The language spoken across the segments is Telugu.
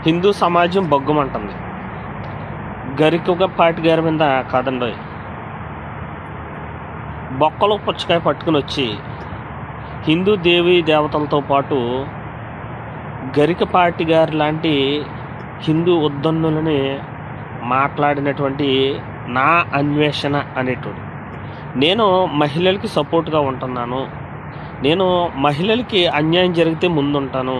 హిందూ సమాజం బగ్గుమంటుంది. గరికపాటి గారి మీద కాదండోయ్, బొక్కలో పుచ్చకాయ పట్టుకుని వచ్చి హిందూ దేవీ దేవతలతో పాటు గరికపాటి గారి లాంటి హిందూ ఉద్దన్నులని మాట్లాడినటువంటి నా అన్వేషణ అనేటోడు. నేను మహిళలకి సపోర్ట్గా ఉంటున్నాను, నేను మహిళలకి అన్యాయం జరిగితే ముందుంటాను,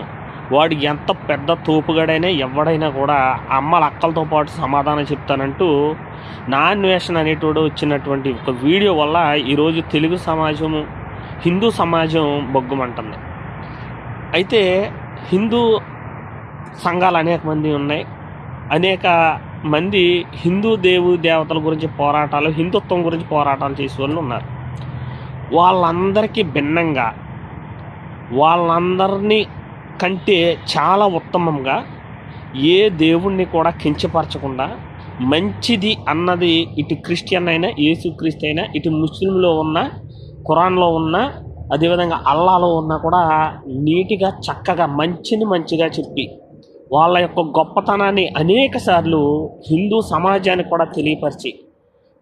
వాడు ఎంత పెద్ద తోపుగాడైనా ఎవడైనా కూడా అమ్మల అక్కలతో పాటు సమాధానం చెప్తానంటూ నా అన్వేషణ అనేటోడు వచ్చినటువంటి ఒక వీడియో వల్ల ఈరోజు తెలుగు సమాజము, హిందూ సమాజం బొగ్గుమంటుంది. అయితే హిందూ సంఘాలు అనేక మంది ఉన్నాయి, అనేక మంది హిందూ దేవతల గురించి పోరాటాలు, హిందుత్వం గురించి పోరాటాలు చేసే వాళ్ళు ఉన్నారు. వాళ్ళందరికీ భిన్నంగా, వాళ్ళందరినీ కంటే చాలా ఉత్తమంగా, ఏ దేవుణ్ణి కూడా కించపరచకుండా మంచిది అన్నది ఇటు క్రిస్టియన్ అయినా, యేసుక్రీస్తు అయినా, ఇటు ముస్లింలో ఉన్న, ఖురాన్లో ఉన్న, అదేవిధంగా అల్లాలో ఉన్నా కూడా నీట్గా చక్కగా మంచిగా చెప్పి వాళ్ళ యొక్క గొప్పతనాన్ని అనేక సార్లు హిందూ సమాజానికి కూడా తెలియపరిచి,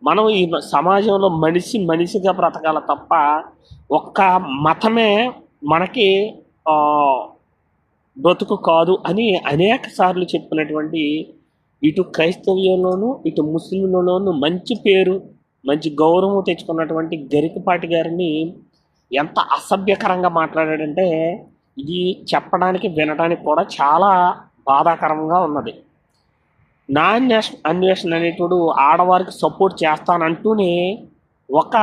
మనం ఈ సమాజంలో మనిషిగా బ్రతకాల తప్ప ఒక్క మతమే మనకి బ్రతుకు కాదు అని అనేక సార్లు చెప్పినటువంటి ఇటు క్రైస్తవ్యంలోనూ ఇటు ముస్లింలలోనూ మంచి పేరు, మంచి గౌరవం తెచ్చుకున్నటువంటి గరికపాటి గారిని ఎంత అసభ్యకరంగా మాట్లాడాడంటే ఇది చెప్పడానికి వినడానికి కూడా చాలా బాధాకరంగా ఉన్నది. నా అన్వేషణ అనేటోడు ఆడవారికి సపోర్ట్ చేస్తానంటూనే ఒక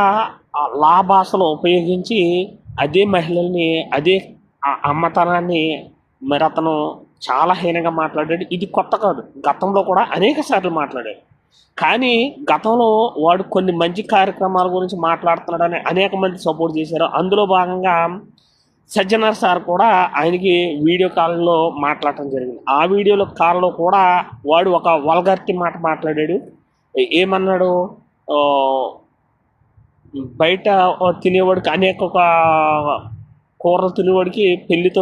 లాభాసలో ఉపయోగించి అదే మహిళల్ని, అదే అమ్మతనాన్ని మరి అతను చాలా హీనంగా మాట్లాడాడు. ఇది కొత్త కాదు, గతంలో కూడా అనేక సార్లు మాట్లాడాడు. కానీ గతంలో వాడు కొన్ని మంచి కార్యక్రమాల గురించి మాట్లాడుతున్నాడని అనేక మంది సపోర్ట్ చేశారు. అందులో భాగంగా సజ్జనర్ సార్ కూడా ఆయనకి వీడియో కాల్లో మాట్లాడటం జరిగింది. ఆ వీడియోలో కాల్లో కూడా వాడు ఒక వల్గారిటీ మాట మాట్లాడాడు. ఏమన్నాడు, బయట తినేవాడికి అనేక ఒక కూరలు తినేవాడికి పెళ్లితో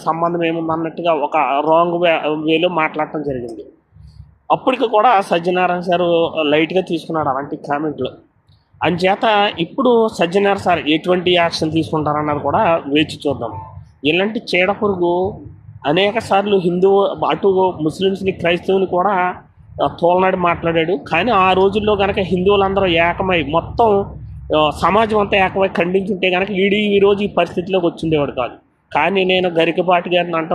సంబంధం ఏముంది అన్నట్టుగా ఒక రాంగ్ వేలో మాట్లాడటం జరిగింది. అప్పటికి కూడా సత్యనారాయణ సారు లైట్గా తీసుకున్నాడు అలాంటి కామెంట్లు. అంచేత ఇప్పుడు సజ్జనార్ సార్ ఎటువంటి యాక్షన్ తీసుకుంటారన్నది కూడా వేచి చూద్దాం. ఇలాంటి చీడ పురుగు అనేక సార్లు హిందూ అటు ముస్లిమ్స్ని, క్రైస్తవుని కూడా తోలనాడి మాట్లాడాడు. కానీ ఆ రోజుల్లో కనుక హిందువులందరూ ఏకమై మొత్తం సమాజం అంతా ఏకమై ఖండించుంటే కనుక ఈ రోజు ఈ పరిస్థితిలోకి వచ్చిండేవాడు కాదు. కానీ నేను గరికపాటి గారిని అంటాం